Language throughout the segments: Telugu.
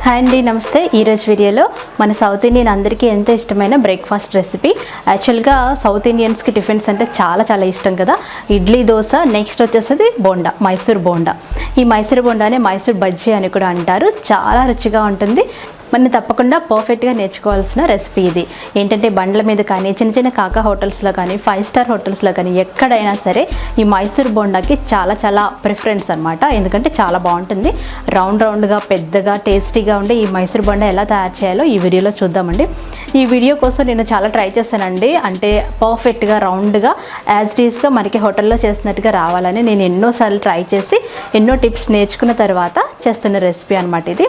హాయ్ అండి, నమస్తే. ఈరోజు వీడియోలో మన సౌత్ ఇండియన్ అందరికీ ఎంతో ఇష్టమైన బ్రేక్ఫాస్ట్ రెసిపీ. యాక్చువల్గా సౌత్ ఇండియన్స్కి టిఫిన్స్ అంటే చాలా ఇష్టం కదా. ఇడ్లీ, దోశ, నెక్స్ట్ వచ్చేసి బోండా, మైసూర్ బోండా. ఈ మైసూర్ బోండానే మైసూర్ బజ్జీ అని కూడా అంటారు. చాలా రుచిగా ఉంటుంది. మనం తప్పకుండా పర్ఫెక్ట్గా నేర్చుకోవాల్సిన రెసిపీ ఇది. ఏంటంటే బండ్ల మీద కానీ, చిన్న కాకా హోటల్స్లో కానీ, 5 స్టార్ హోటల్స్లో కానీ ఎక్కడైనా సరే ఈ మైసూర్ బోండాకి చాలా ప్రిఫరెన్స్ అనమాట. ఎందుకంటే చాలా బాగుంటుంది. రౌండ్గా పెద్దగా టేస్టీగా ఉండే ఈ మైసూర్ బోండా ఎలా తయారు చేయాలో ఈ వీడియోలో చూద్దామండి. ఈ వీడియో కోసం నేను చాలా ట్రై చేశానండి. అంటే పర్ఫెక్ట్గా రౌండ్గా యాజ్ టీస్గా మనకి హోటల్లో చేసినట్టుగా రావాలని నేను ఎన్నోసార్లు ట్రై చేసి ఎన్నో టిప్స్ నేర్చుకున్న తర్వాత చేస్తున్న రెసిపీ అనమాట ఇది.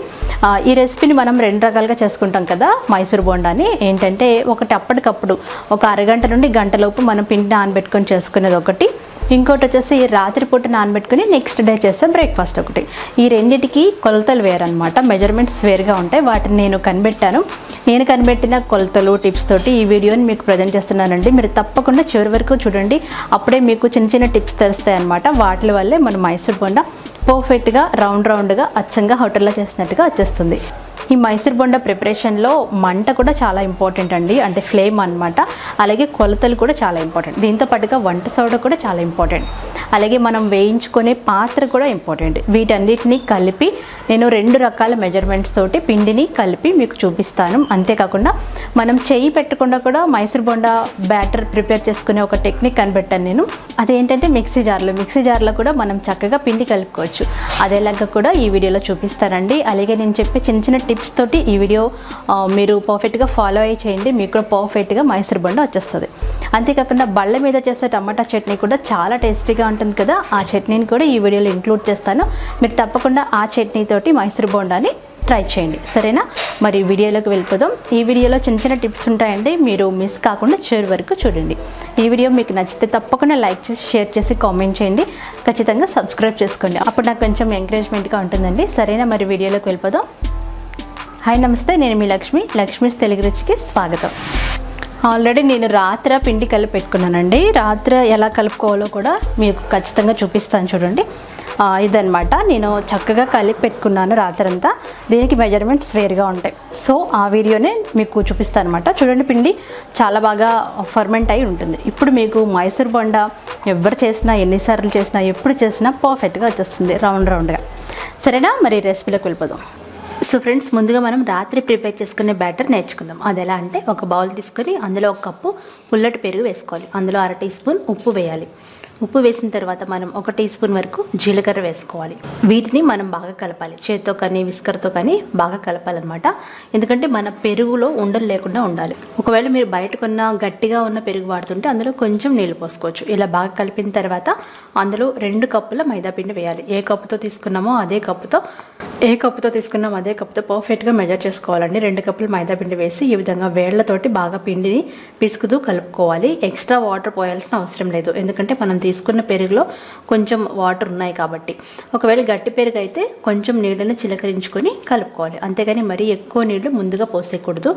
ఈ రెసిపీని మనం 2 రకాలుగా చేసుకుంటాం కదా. మైసూర్ బోండాని ఏంటంటే ఒకటి అప్పటికప్పుడు ఒక అరగంట నుండి గంటలోపు మనం పిండి నానబెట్టుకొని చేసుకునేది ఒకటి, ఇంకోటి వచ్చేసి రాత్రిపూట నానబెట్టుకుని నెక్స్ట్ డే చేసే బ్రేక్ఫాస్ట్ ఒకటి. ఈ రెండింటికి కొలతలు వేరనమాట, మెజర్మెంట్స్ వేరుగా ఉంటాయి. వాటిని నేను కనిపెట్టాను. నేను కనిపెట్టిన కొలతలు టిప్స్ తోటి ఈ వీడియోని మీకు ప్రజెంట్ చేస్తున్నానండి. మీరు తప్పకుండా చివరి వరకు చూడండి. అప్పుడే మీకు చిన్న టిప్స్ తెలుస్తాయి అనమాట. వాటి వల్లే మన మైసూర్ బోండా పర్ఫెక్ట్గా రౌండ్గా అచ్చంగా హోటల్లో చేసినట్టుగా వచ్చేస్తుంది. ఈ మైసూర్ బోండా ప్రిపరేషన్లో మంట కూడా చాలా ఇంపార్టెంట్ అండి. అంటే ఫ్లేమ్ అనమాట. అలాగే కొలతలు కూడా చాలా ఇంపార్టెంట్. దీంతో పాటుగా వంట సోడా కూడా చాలా ఇంపార్టెంట్. అలాగే మనం వేయించుకునే పాత్ర కూడా ఇంపార్టెంట్. వీటన్నిటిని కలిపి నేను 2 రకాల మెజర్మెంట్స్ తోటి పిండిని కలిపి మీకు చూపిస్తాను. అంతేకాకుండా మనం చెయ్యి పెట్టకుండా కూడా మైసూర్ బోండా బ్యాటర్ ప్రిపేర్ చేసుకునే ఒక టెక్నిక్ కనిపెట్టాను నేను. అదేంటంటే మిక్సీ జార్లో కూడా మనం చక్కగా పిండి కలుపుకోవచ్చు. అదేలాగా కూడా ఈ వీడియోలో చూపిస్తానండి. అలాగే నేను చెప్పే చిన్న టిప్స్ తోటి ఈ వీడియో మీరు పర్ఫెక్ట్గా ఫాలో అయ్యి చేయండి. మీకు కూడా పర్ఫెక్ట్గా మైసూర్ బోండా వచ్చేస్తుంది. అంతేకాకుండా బళ్ళ మీద చేసే టమాటా చట్నీ కూడా చాలా టేస్టీగా ఉంటుంది కదా. ఆ చట్నీని కూడా ఈ వీడియోలో ఇంక్లూడ్ చేస్తాను. మీరు తప్పకుండా ఆ చట్నీ తోటి మైసూర్ బోండాని ట్రై చేయండి, సరేనా? మరి వీడియోలోకి వెళ్ళిపోదాం. ఈ వీడియోలో చిన్న టిప్స్ ఉంటాయండి. మీరు మిస్ కాకుండా చివరి వరకు చూడండి. ఈ వీడియో మీకు నచ్చితే తప్పకుండా లైక్ చేసి, షేర్ చేసి, కామెంట్ చేయండి. ఖచ్చితంగా సబ్స్క్రైబ్ చేసుకోండి. అప్పుడు నాకు కొంచెం ఎంకరేజ్మెంట్గా ఉంటుందండి, సరేనా? మరి వీడియోలోకి వెళ్ళిపోదాం. హాయ్, నమస్తే. నేను మీ లక్ష్మీస్ తెలుగు రుచికి స్వాగతం. ఆల్రెడీ నేను రాత్రి పిండి కలిపి పెట్టుకున్నానండి. రాత్రి ఎలా కలుపుకోవాలో కూడా మీకు ఖచ్చితంగా చూపిస్తాను చూడండి. ఇదనమాట, నేను చక్కగా కలిపి పెట్టుకున్నాను రాత్రంతా. దీనికి మెజర్మెంట్స్ వేరుగా ఉంటాయి. సో ఆ వీడియోనే మీకు చూపిస్తాను అనమాట. చూడండి, పిండి చాలా బాగా ఫర్మెంట్ అయి ఉంటుంది. ఇప్పుడు మీకు మైసూర్ బోండా ఎవరు చేసినా, ఎన్నిసార్లు చేసినా, ఎప్పుడు చేసినా పర్ఫెక్ట్గా వచ్చేస్తుంది రౌండ్గా, సరేనా? మరి రెసిపీలోకి వెళ్ళిపోదాం. సో ఫ్రెండ్స్, ముందుగా మనం రాత్రి ప్రిపేర్ చేసుకునే బ్యాటర్ నేర్చుకుందాం. అది ఎలా అంటే, ఒక బౌల్ తీసుకొని అందులో 1 కప్పు పుల్లటి పెరుగు వేసుకోవాలి. అందులో 1/2 టీ స్పూన్ ఉప్పు వేయాలి. ఉప్పు వేసిన తర్వాత మనం 1 టీ స్పూన్ వరకు జీలకర్ర వేసుకోవాలి. వీటిని మనం బాగా కలపాలి. చేత్తో కానీ విస్కర్తో కానీ బాగా కలపాలన్నమాట. ఎందుకంటే మన పెరుగులో ఉండలు లేకుండా ఉండాలి. ఒకవేళ మీరు బయట కొన్న గట్టిగా ఉన్న పెరుగు వాడుతుంటే అందులో కొంచెం నీళ్ళు పోసుకోవచ్చు. ఇలా బాగా కలిపిన తర్వాత అందులో 2 కప్పుల మైదా పిండి వేయాలి. ఏ కప్పుతో తీసుకున్నామో అదే కప్పుతో పర్ఫెక్ట్గా మెజర్ చేసుకోవాలండి. 2 కప్పులు మైదా పిండి వేసి ఈ విధంగా వేళ్లతోటి బాగా పిండిని పిసుకుతూ కలుపుకోవాలి. ఎక్స్ట్రా వాటర్ పోయాల్సిన అవసరం లేదు. ఎందుకంటే మనం తీసుకున్న పెరుగులో కొంచెం వాటర్ ఉన్నాయి కాబట్టి. ఒకవేళ గట్టి పెరుగు అయితే కొంచెం నీళ్ళని చిలకరించుకొని కలుపుకోవాలి. అంతేగాని మరీ ఎక్కువ నీళ్లు ముందుగా పోసేయకూడదు.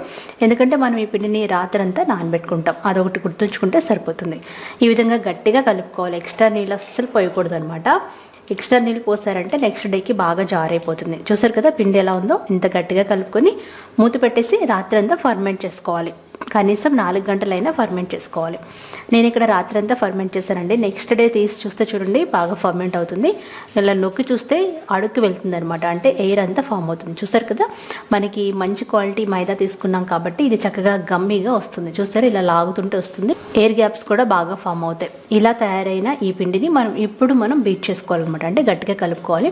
ఎందుకంటే మనం ఈ పిండిని రాత్రంతా నానబెట్టుకుంటాం. అదొకటి గుర్తుంచుకుంటే సరిపోతుంది. ఈ విధంగా గట్టిగా కలుపుకోవాలి. ఎక్స్ట్రా నీళ్ళు అస్సలు పోయకూడదు అనమాట. ఎక్స్ట్రా నీళ్ళు పోసారంటే నెక్స్ట్ డేకి బాగా జారైపోతుంది. చూసారు కదా పిండి ఎలా ఉందో. ఇంత గట్టిగా కలుపుకొని మూత పెట్టేసి రాత్రంతా ఫర్మెంట్ చేసుకోవాలి. కనీసం 4 గంటలైనా ఫర్మెంట్ చేసుకోవాలి. నేను ఇక్కడ రాత్రంతా ఫర్మెంట్ చేశానండి. నెక్స్ట్ డే తీసి చూస్తే చూడండి బాగా ఫర్మెంట్ అవుతుంది. ఇలా నొక్కి చూస్తే అడుక్కి వెళ్తుంది అనమాట. అంటే ఎయిర్ అంతా ఫామ్ అవుతుంది. చూసారు కదా, మనకి మంచి క్వాలిటీ మైదా తీసుకున్నాం కాబట్టి ఇది చక్కగా గమ్మీగా వస్తుంది. చూస్తారు, ఇలా లాగుతుంటే వస్తుంది. ఎయిర్ గ్యాప్స్ కూడా బాగా ఫామ్ అవుతాయి. ఇలా తయారైన ఈ పిండిని మనం బీట్ చేసుకోవాలన్నమాట. అంటే గట్టిగా కలుపుకోవాలి.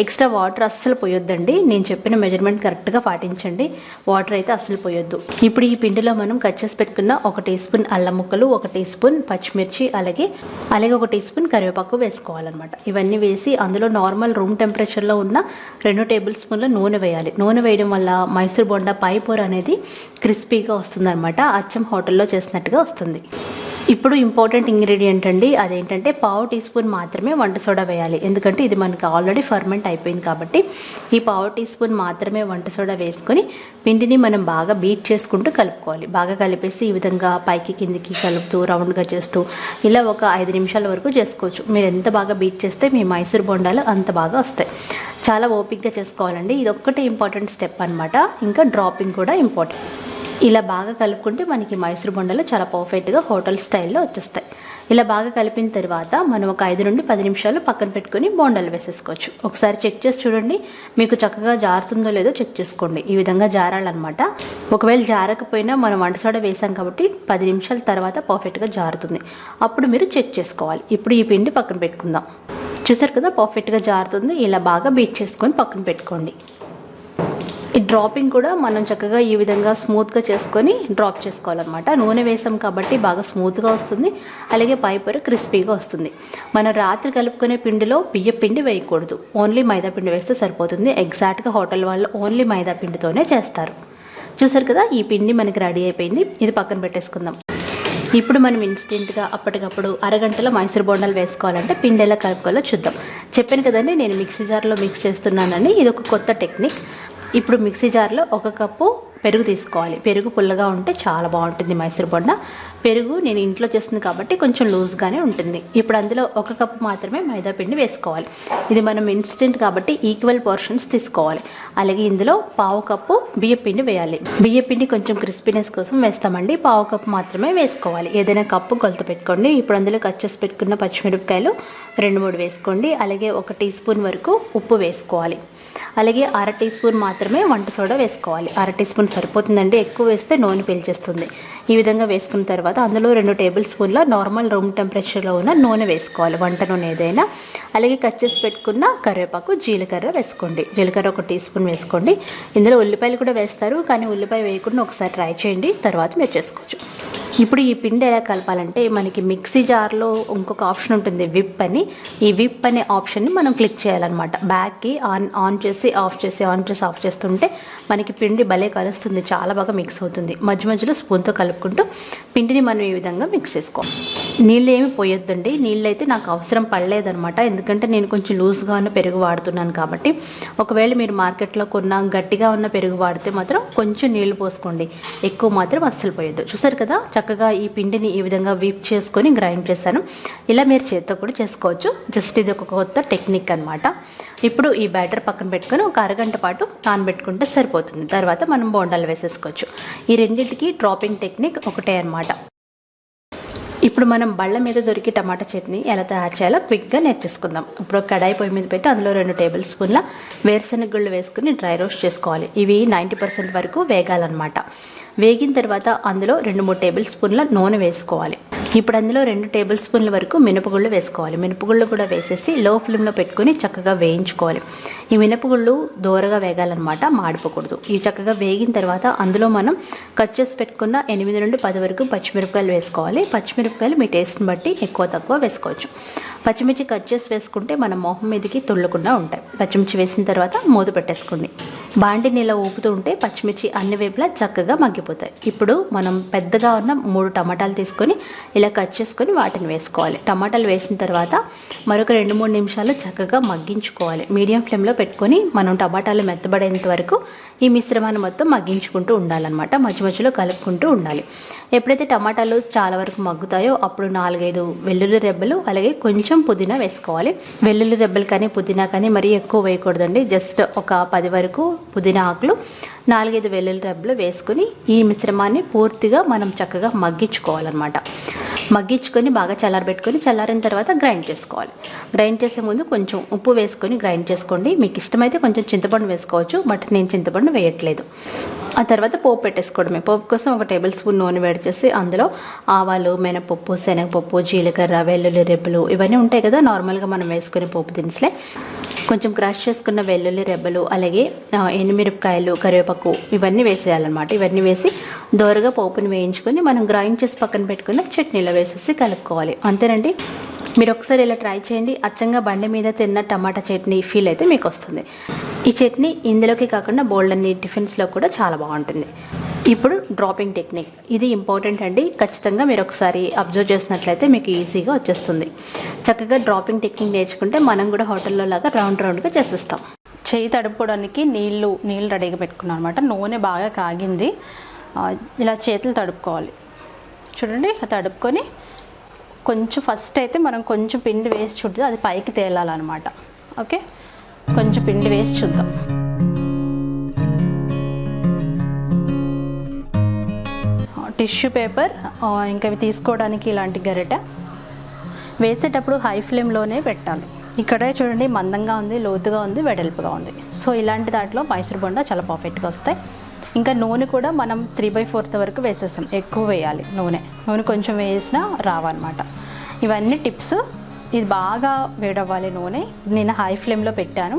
ఎక్స్ట్రా వాటర్ అస్సలు పోయొద్దండి. నేను చెప్పిన మెజర్మెంట్ కరెక్ట్గా పాటించండి. వాటర్ అయితే అస్సలు పోయొద్దు. ఇప్పుడు ఈ పిండిలో మనం కట్ చేసి పెట్టుకున్న 1 టీ స్పూన్ అల్లం ముక్కలు, 1 టీ స్పూన్ పచ్చిమిర్చి, అలాగే 1 టీ స్పూన్ కరివేపాకు వేసుకోవాలన్నమాట. ఇవన్నీ వేసి అందులో నార్మల్ రూమ్ టెంపరేచర్లో ఉన్న 2 టేబుల్ స్పూన్ల నూనె వేయాలి. నూనె వేయడం వల్ల మైసూర్ బోండా పై పొర అనేది క్రిస్పీగా వస్తుందన్నమాట. అచ్చం హోటల్లో చేసినట్టుగా వస్తుంది. ఇప్పుడు ఇంపార్టెంట్ ఇంగ్రీడియంట్ అండి, అదేంటంటే పావు టీ స్పూన్ మాత్రమే వంట సోడా వేయాలి. ఎందుకంటే ఇది మనకి ఆల్రెడీ ఫర్మెంట్ అయిపోయింది కాబట్టి ఈ పావు టీ స్పూన్ మాత్రమే వంట సోడా వేసుకొని పిండిని మనం బాగా బీట్ చేసుకుంటూ కలుపుకోవాలి. బాగా కలిపేసి ఈ విధంగా పైకి కిందికి కలుపుతూ రౌండ్గా చేస్తూ ఇలా ఒక 5 నిమిషాల వరకు చేసుకోవచ్చు. మీరు ఎంత బాగా బీట్ చేస్తే మీ మైసూర్ బొండాలు అంత బాగా వస్తాయి. చాలా ఓపిక్గా చేసుకోవాలండి, ఇది ఒక్కటే ఇంపార్టెంట్ స్టెప్ అనమాట. ఇంకా డ్రాపింగ్ కూడా ఇంపార్టెంట్. ఇలా బాగా కలుపుకుంటే మనకి మైసూర్ బొండలు చాలా పర్ఫెక్ట్గా హోటల్ స్టైల్లో వచ్చేస్తాయి. ఇలా బాగా కలిపిన తర్వాత మనం ఒక 5 నుండి 10 నిమిషాలు పక్కన పెట్టుకొని బొండాలు వేసేసుకోవచ్చు. ఒకసారి చెక్ చేసి చూడండి, మీకు చక్కగా జారుతుందో లేదో చెక్ చేసుకోండి. ఈ విధంగా జారాలన్నమాట. ఒకవేళ జారకపోయినా మనం వంట సోడా వేసాం కాబట్టి 10 నిమిషాల తర్వాత పర్ఫెక్ట్గా జారుతుంది. అప్పుడు మీరు చెక్ చేసుకోవాలి. ఇప్పుడు ఈ పిండి పక్కన పెట్టుకుందాం. చూసారు కదా, పర్ఫెక్ట్గా జారుతుంది. ఇలా బాగా బీట్ చేసుకొని పక్కన పెట్టుకోండి. ఈ డ్రాపింగ్ కూడా మనం చక్కగా ఈ విధంగా స్మూత్గా చేసుకొని డ్రాప్ చేసుకోవాలన్నమాట. నూనె వేసాం కాబట్టి బాగా స్మూత్గా వస్తుంది, అలాగే పైపొర క్రిస్పీగా వస్తుంది. మనం రాత్రి కలుపుకునే పిండిలో బియ్య పిండి వేయకూడదు, ఓన్లీ మైదా పిండి వేస్తే సరిపోతుంది. ఎగ్జాక్ట్గా హోటల్ వాళ్ళు ఓన్లీ మైదా పిండితోనే చేస్తారు. చూసారు కదా, ఈ పిండి మనకి రెడీ అయిపోయింది. ఇది పక్కన పెట్టేసుకుందాం. ఇప్పుడు మనం ఇన్స్టెంట్గా అప్పటికప్పుడు అరగంటలో మైసూర్ బొండాలు వేసుకోవాలంటే పిండి ఎలా కలుపుకోవాలో చూద్దాం. చెప్పాను కదండి, నేను మిక్సీ జార్లో మిక్స్ చేస్తున్నానని. ఇది ఒక కొత్త టెక్నిక్. ఇప్పుడు మిక్సీ జార్లో 1 కప్పు పెరుగు తీసుకోవాలి. పెరుగు పుల్లగా ఉంటే చాలా బాగుంటుంది మైసూర్ బొండ. పెరుగు నేను ఇంట్లో చేస్తుంది కాబట్టి కొంచెం లూజ్గానే ఉంటుంది. ఇప్పుడు అందులో 1 కప్పు మాత్రమే మైదా పిండి వేసుకోవాలి. ఇది మనం ఇన్స్టెంట్ కాబట్టి ఈక్వల్ పోర్షన్స్ తీసుకోవాలి. అలాగే ఇందులో పావు కప్పు బియ్య పిండి వేయాలి. బియ్య పిండి కొంచెం క్రిస్పీనెస్ కోసం వేస్తామండి. పావు కప్పు మాత్రమే వేసుకోవాలి. ఏదైనా కప్పు కొలత పెట్టుకోండి. ఇప్పుడు అందులో కట్ చేసి పెట్టుకున్న పచ్చిమిరపకాయలు 2-3 వేసుకోండి. అలాగే 1 టీ స్పూన్ వరకు ఉప్పు వేసుకోవాలి. అలాగే 1/2 టీ స్పూన్ మాత్రమే వంట సోడా వేసుకోవాలి. 1/2 టీ స్పూన్ సరిపోతుందండి, ఎక్కువ వేస్తే నూనె పీల్చేస్తుంది. ఈ విధంగా వేసుకున్న తర్వాత అందులో 2 టేబుల్ స్పూన్ల నార్మల్ రూమ్ టెంపరేచర్లో ఉన్న నూనె వేసుకోవాలి, వంట నూనె ఏదైనా. అలాగే కట్ చేసి పెట్టుకున్న కరివేపాకు, జీలకర్ర వేసుకోండి. జీలకర్ర 1 టీ స్పూన్ వేసుకోండి. ఇందులో ఉల్లిపాయలు కూడా వేస్తారు, కానీ ఉల్లిపాయ వేయకుండా ఒకసారి ట్రై చేయండి, తర్వాత మీరు చేసుకోవచ్చు. ఇప్పుడు ఈ పిండి ఎలా కలపాలంటే మనకి మిక్సీ జార్లో ఇంకొక ఆప్షన్ ఉంటుంది, విప్ అని. ఈ విప్ అనే ఆప్షన్ని మనం క్లిక్ చేయాలన్నమాట. బ్యాక్కి ఆన్ చేసి ఆఫ్ చేసి ఆన్ చేసి ఆఫ్ చేస్తుంటే మనకి పిండి భలే కలుస్తుంది, చాలా బాగా మిక్స్ అవుతుంది. మధ్య మధ్యలో స్పూన్తో కలుపుకుంటూ పిండిని మనం ఈ విధంగా మిక్స్ చేసుకోవాలి. నీళ్ళు ఏమి పోయొద్దండి, నీళ్ళు అయితే నాకు అవసరం పడలేదనమాట, ఎందుకంటే నేను కొంచెం లూజ్గా ఉన్న పెరుగు వాడుతున్నాను కాబట్టి. ఒకవేళ మీరు మార్కెట్లో కొన్న గట్టిగా ఉన్న పెరుగు వాడితే మాత్రం కొంచెం నీళ్లు పోసుకోండి, ఎక్కువ మాత్రం అస్సలు పోయొద్దు. చూసారు కదా, చక్కగా ఈ పిండిని ఈ విధంగా వీప్ చేసుకొని గ్రైండ్ చేశాను. ఇలా మీరు చేత్తో కూడా చేసుకోవచ్చు, జస్ట్ ఇది ఒక కొత్త టెక్నిక్ అనమాట. ఇప్పుడు ఈ బ్యాటర్ పక్కన పెట్టుకొని ఒక అరగంట పాటు నానబెట్టుకుంటే సరిపోతుంది. తర్వాత మనం బోండాలు వేసేసుకోవచ్చు. ఈ రెండింటికి డ్రాపింగ్ టెక్నిక్ ఒకటే అనమాట. ఇప్పుడు మనం బళ్ళ మీద దొరికి టమాటా చట్నీ ఎలా తయారు చేయాలో క్విక్గా నేర్చేసుకుందాం. ఇప్పుడు కడాయి పొయ్యి మీద పెట్టి అందులో 2 టేబుల్ స్పూన్ల వేరుశనగ గుళ్ళు వేసుకుని డ్రై రోస్ట్ చేసుకోవాలి. ఇవి 90% వరకు వేగాలన్నమాట. వేగిన తర్వాత అందులో 2-3 టేబుల్ స్పూన్ల నూనె వేసుకోవాలి. ఇప్పుడు అందులో 2 టేబుల్ స్పూన్ల వరకు మినపగుళ్ళు వేసుకోవాలి. మినపగుళ్ళు కూడా వేసేసి లో ఫ్లేమ్లో పెట్టుకొని చక్కగా వేయించుకోవాలి. ఈ మినపగుళ్ళు దూరగా వేగాలన్నమాట, మాడిపోకూడదు. ఇవి చక్కగా వేగిన తర్వాత అందులో మనం కట్ చేసి పెట్టుకున్న 8 నుండి 10 వరకు పచ్చిమిరపకాయలు వేసుకోవాలి. పచ్చిమిరపకాయలు మీ టేస్ట్ని బట్టి ఎక్కువ తక్కువ వేసుకోవచ్చు. పచ్చిమిర్చి కట్ చేసి వేసుకుంటే మన మొహం మీదకి తుళ్ళకుండా ఉంటాయి. పచ్చిమిర్చి వేసిన తర్వాత మూత పెట్టేసుకోండి. బాండిని ఇలా ఊపుతూ ఉంటే పచ్చిమిర్చి అన్ని వైపులా చక్కగా మగ్గిపోతాయి. ఇప్పుడు మనం పెద్దగా ఉన్న 3 టమాటాలు తీసుకొని ఇలా కట్ చేసుకొని వాటిని వేసుకోవాలి. టమాటాలు వేసిన తర్వాత మరొక 2-3 నిమిషాలు చక్కగా మగ్గించుకోవాలి. మీడియం ఫ్లేమ్లో పెట్టుకొని మనం టమాటాలు మెత్తబడేంత వరకు ఈ మిశ్రమాన్ని మొత్తం మగ్గించుకుంటూ ఉండాలన్నమాట. మధ్య మధ్యలో కలుపుకుంటూ ఉండాలి. ఎప్పుడైతే టమాటాలు చాలా వరకు మగ్గుతాయో అప్పుడు 4-5 వెల్లుల్లి రెబ్బలు అలాగే కొంచెం పుదీనా వేసుకోవాలి. వెల్లుల్లి రెబ్బలు కానీ పుదీనా కానీ మరీ ఎక్కువ వేయకూడదండి. జస్ట్ ఒక 10 వరకు పుదీనా ఆకులు, 4-5 వెల్లుల్లి రెబ్బలు వేసుకుని ఈ మిశ్రమాన్ని పూర్తిగా మనం చక్కగా మగ్గించుకోవాలన్నమాట. మగ్గించుకొని బాగా చల్లారబెట్టుకొని చల్లారిన తర్వాత గ్రైండ్ చేసుకోవాలి. గ్రైండ్ చేసే ముందు కొంచెం ఉప్పు వేసుకొని గ్రైండ్ చేసుకోండి. మీకు ఇష్టమైతే కొంచెం చింతపండు వేసుకోవచ్చు, బట్ నేను చింతపండు వేయట్లేదు. ఆ తర్వాత పోపు పెట్టేసుకోవడమే. పోపు కోసం 1 టేబుల్ స్పూన్ నూనె వేడి చేసి అందులో ఆవాలు, మినపప్పు, శనగపప్పు, జీలకర్ర, వెల్లుల్లి రెబ్బలు ఇవన్నీ ఉంటాయి కదా నార్మల్గా మనం వేసుకునే పోపు దినుసులే. కొంచెం క్రష్ చేసుకున్న వెల్లుల్లి రెబ్బలు అలాగే ఎండుమిరపకాయలు, కరివేపాకు ఇవన్నీ వేసేయాలన్నమాట. ఇవన్నీ వేసి దోరగా పోపుని వేయించుకొని మనం గ్రైండ్ చేసి పక్కన పెట్టుకున్న చట్నీలో వేసేసి కలుపుకోవాలి. అంతేనండి, మీరు ఒకసారి ఇలా ట్రై చేయండి. అచ్చంగా బండి మీద తిన్న టమాటా చట్నీ ఫీల్ అయితే మీకు వస్తుంది. ఈ చట్నీ ఇందులోకి కాకుండా బోల్డ్ అన్ని టిఫిన్స్లో కూడా చాలా బాగుంటుంది. ఇప్పుడు డ్రాపింగ్ టెక్నిక్, ఇది ఇంపార్టెంట్ అండి. ఖచ్చితంగా మీరు ఒకసారి అబ్జర్వ్ చేసినట్లయితే మీకు ఈజీగా వచ్చేస్తుంది. చక్కగా డ్రాపింగ్ టెక్నిక్ నేర్చుకుంటే మనం కూడా హోటల్లో లాగా రౌండ్గా చేసేస్తాం. చేయి తడుపుకోవడానికి నీళ్ళు రెడీగా పెట్టుకున్నాను అనమాట. నూనె బాగా కాగింది. ఇలా చేతులు తడుపుకోవాలి. చూడండి, తడుపుకొని కొంచెం ఫస్ట్ అయితే మనం కొంచెం పిండి వేసి చూద్దాం, అది పైకి తేలాలన్నమాట. ఓకే, కొంచెం పిండి వేసి చూద్దాం. టిష్యూ పేపర్, ఇంకా ఇవి తీసుకోవడానికి ఇలాంటి గరిటె వేసేటప్పుడు హై ఫ్లేమ్లోనే పెట్టాలి. ఇక్కడే చూడండి, మందంగా ఉంది, లోతుగా ఉంది, వెడల్పుగా ఉంది. సో ఇలాంటి దాంట్లో మైసూర్ బొండా చాలా పర్ఫెక్ట్గా వస్తాయి. ఇంకా నూనె కూడా మనం 3/4 వరకు వేసేసాం. ఎక్కువ వేయాలి నూనె కొంచెం వేసినా రావన్నమాట. ఇవన్నీ టిప్స్. ఇది బాగా వేడవ్వాలి నూనె. నేను హై ఫ్లేమ్లో పెట్టాను,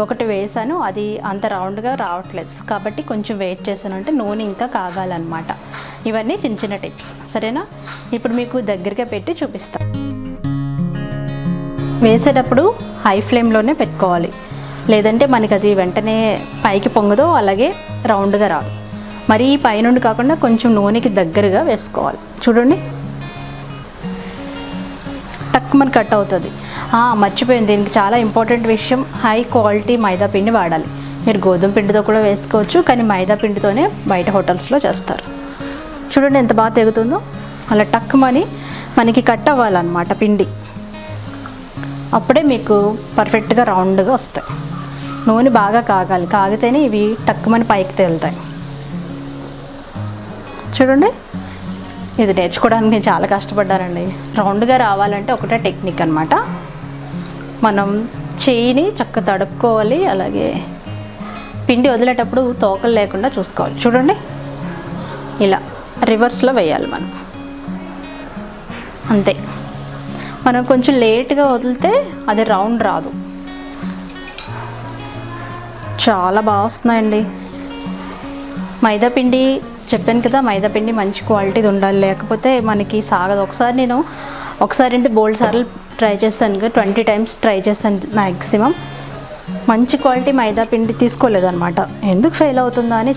ఒకటి వేసాను, అది అంత రౌండ్గా రావట్లేదు కాబట్టి కొంచెం వెయిట్ చేశానంటే నూనె ఇంకా కాగాలన్నమాట. ఇవన్నీ చిన్న టిప్స్, సరేనా? ఇప్పుడు మీకు దగ్గరగా పెట్టి చూపిస్తాను. వేసేటప్పుడు హై ఫ్లేమ్లోనే పెట్టుకోవాలి, లేదంటే మనకి అది వెంటనే పైకి పొంగదో, అలాగే రౌండ్గా రాదు. మరి పైనుండి కాకుండా కొంచెం నూనెకి దగ్గరగా వేసుకోవాలి. చూడండి, టక్కుమని కట్ అవుతుంది. మర్చిపోయింది, దీనికి చాలా ఇంపార్టెంట్ విషయం, హై క్వాలిటీ మైదా పిండి వాడాలి. మీరు గోధుమ పిండితో కూడా వేసుకోవచ్చు, కానీ మైదా పిండితోనే బయట హోటల్స్లో చేస్తారు. చూడండి ఎంత బాగా తెగుతుందో. అలా టక్కుమని మనకి కట్ అవ్వాలన్నమాట పిండి, అప్పుడే మీకు పర్ఫెక్ట్గా రౌండ్గా వస్తాయి. నూనె బాగా కాగాలి, కాగితేనే ఇవి టక్కుమని పైకి తేలుతాయి. చూడండి, ఇది నేర్చుకోవడానికి నేను చాలా కష్టపడ్డానండి. రౌండ్గా రావాలంటే ఒకటే టెక్నిక్ అనమాట. మనం చేయిని చక్కగా తడుపుకోవాలి, అలాగే పిండి వదిలేటప్పుడు తోకలు లేకుండా చూసుకోవాలి. చూడండి, ఇలా రివర్స్లో వేయాలి మనం, అంతే. మనం కొంచెం లేట్గా వదిలితే అది రౌండ్ రాదు. చాలా బాగా వస్తున్నాయండి. మైదాపిండి చెప్పాను కదా, మైదాపిండి మంచి క్వాలిటీది ఉండాలి, లేకపోతే మనకి సాగదు. ఒకసారి అంటే బోల్డ్ సార్లు ట్రై చేస్తాను, 20 times ట్రై చేస్తాను మ్యాక్సిమం. మంచి క్వాలిటీ మైదాపిండి తీసుకోలేదన్నమాట. ఎందుకు ఫెయిల్ అవుతుందా అని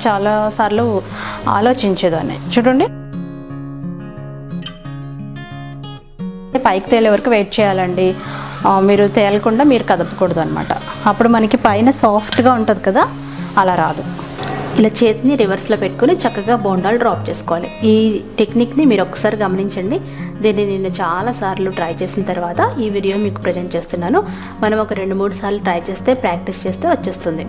చాలా సార్లు ఆలోచించేదాన్ని. చూడండి, పైకి తేలే వరకు వెయిట్ చేయాలండి. మీరు తేలకుండా మీరు కదపకూడదు అనమాట. అప్పుడు మనకి పైన సాఫ్ట్గా ఉంటుంది కదా, అలా రాదు. ఇలా చేతిని రివర్స్లో పెట్టుకుని చక్కగా బోండాలు డ్రాప్ చేసుకోవాలి. ఈ టెక్నిక్ని మీరు ఒకసారి గమనించండి. దీన్ని నేను చాలాసార్లు ట్రై చేసిన తర్వాత ఈ వీడియో మీకు ప్రజెంట్ చేస్తున్నాను. మనం ఒక 2-3 సార్లు ట్రై చేస్తే, ప్రాక్టీస్ చేస్తే వచ్చేస్తుంది.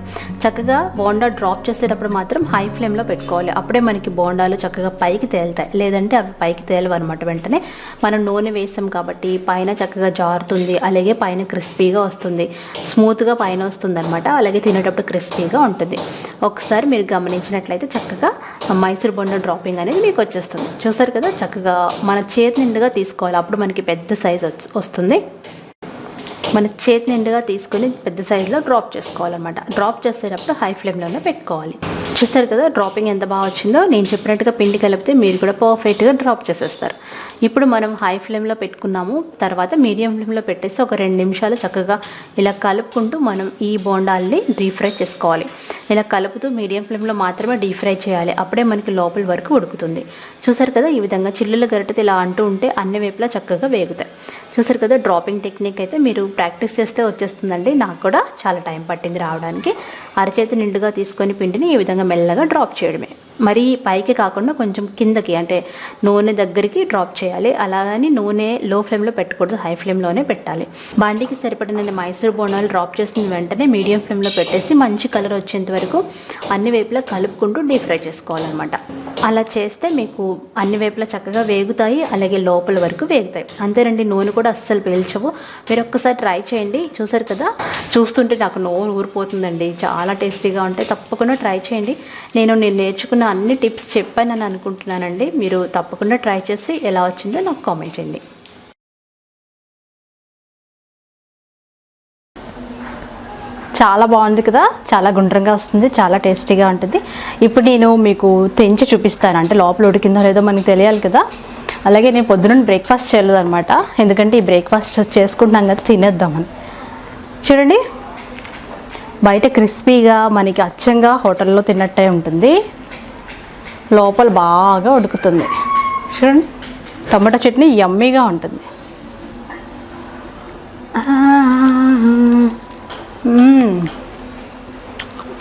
చక్కగా బోండా డ్రాప్ చేసేటప్పుడు మాత్రం హై ఫ్లేమ్లో పెట్టుకోవాలి. అప్పుడే మనకి బోండాలు చక్కగా పైకి తేలుతాయి, లేదంటే అవి పైకి తేలవు అనమాట. వెంటనే మనం నూనె వేసాం కాబట్టి పైన చక్కగా జారుతుంది, అలాగే పైన క్రిస్పీగా వస్తుంది, స్మూత్గా పైన వస్తుంది అనమాట. అలాగే తినేటప్పుడు క్రిస్పీగా ఉంటుంది. ఒకసారి మీరు గమనించినట్లయితే చక్కగా మైసూర్ బొండా డ్రాపింగ్ అనేది మీకు వచ్చేస్తుంది. చూసారు కదా, చక్కగా మన చేతి నిండుగా తీసుకోవాలి, అప్పుడు మనకి పెద్ద సైజ్ వస్తుంది. మన చేతి నిండుగా తీసుకొని పెద్ద సైజులో డ్రాప్ చేసుకోవాలన్నమాట. డ్రాప్ చేసేటప్పుడు హై ఫ్లేమ్లోనే పెట్టుకోవాలి. చూస్తారు కదా డ్రాపింగ్ ఎంత బాగా వచ్చిందో. నేను చెప్పినట్టుగా పిండి కలిపితే మీరు కూడా పర్ఫెక్ట్గా డ్రాప్ చేసేస్తారు. ఇప్పుడు మనం హై ఫ్లేమ్లో పెట్టుకున్నాము, తర్వాత మీడియం ఫ్లేమ్లో పెట్టేసి ఒక 2 నిమిషాలు చక్కగా ఇలా కలుపుకుంటూ మనం ఈ బోండాల్ని డీప్ ఫ్రై చేసుకోవాలి. ఇలా కలుపుతూ మీడియం ఫ్లేమ్లో మాత్రమే డీప్ ఫ్రై చేయాలి, అప్పుడే మనకి లోపల వరకు ఉడుకుతుంది. చూసారు కదా, ఈ విధంగా చిల్లుల గరిటెతో ఇలా అంటూ ఉంటే అన్ని వైపులా చక్కగా వేగుతాయి. చూసారు కదా, డ్రాపింగ్ టెక్నిక్ అయితే మీరు ప్రాక్టీస్ చేస్తే వచ్చేస్తుందండి. నాకు కూడా చాలా టైం పట్టింది రావడానికి. అరచేతి నిండుగా తీసుకొని పిండిని ఈ విధంగా మెల్లగా డ్రాప్ చేయడమే. మరీ పైకి కాకుండా కొంచెం కిందకి, అంటే నూనె దగ్గరికి డ్రాప్ చేయాలి. అలాగని నూనె లో ఫ్లేమ్లో పెట్టకూడదు, హై ఫ్లేమ్లోనే పెట్టాలి. బాండీకి సరిపడిన మైసూర్ బోండాలు డ్రాప్ చేసిన వెంటనే మీడియం ఫ్లేమ్లో పెట్టేసి మంచి కలర్ వచ్చేంత వరకు అన్ని వైపులా కలుపుకుంటూ డీప్ ఫ్రై చేసుకోవాలన్నమాట. అలా చేస్తే మీకు అన్ని వైపులా చక్కగా వేగుతాయి, అలాగే లోపల వరకు వేగుతాయి. అంతేనండి, నూనె కూడా అస్సలు పీల్చవు. మీరు ఒక్కసారి ట్రై చేయండి. చూసారు కదా, చూస్తుంటే నాకు నోరు ఊరిపోతుందండి. చాలా టేస్టీగా ఉంటాయి, తప్పకుండా ట్రై చేయండి. నేను నేర్చుకున్న అన్ని టిప్స్ చెప్పానని అనుకుంటున్నానండి. మీరు తప్పకుండా ట్రై చేసి ఎలా వచ్చిందో నాకు కామెంట్ చేయండి. చాలా బాగుంది కదా, చాలా గుండ్రంగా వస్తుంది, చాలా టేస్టీగా ఉంటుంది. ఇప్పుడు నేను మీకు తెంచి చూపిస్తాను, అంటే లోపల ఉడికిందో లేదో మనకు తెలియాలి కదా. అలాగే నేను పొద్దున్న బ్రేక్ఫాస్ట్ చేయలేదు అనమాట, ఎందుకంటే ఈ బ్రేక్ఫాస్ట్ చేసుకుంటున్నాం కదా, తినేద్దామని. చూడండి, బయట క్రిస్పీగా మనకి అచ్చంగా హోటల్లో తిన్నట్టే ఉంటుంది, లోపల బాగా ఉడుకుతుంది. చూడండి, టమాటా చట్నీ యమ్మీగా ఉంటుంది.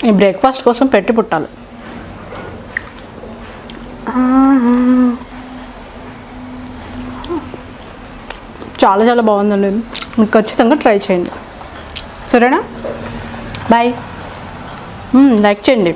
ఈ బ్రేక్ఫాస్ట్ కోసం పెట్టి పుట్టాలి. చాలా చాలా బాగుందండి, మీకు ఖచ్చితంగా ట్రై చేయండి. సరేనా? బాయ్. లైక్ చేయండి.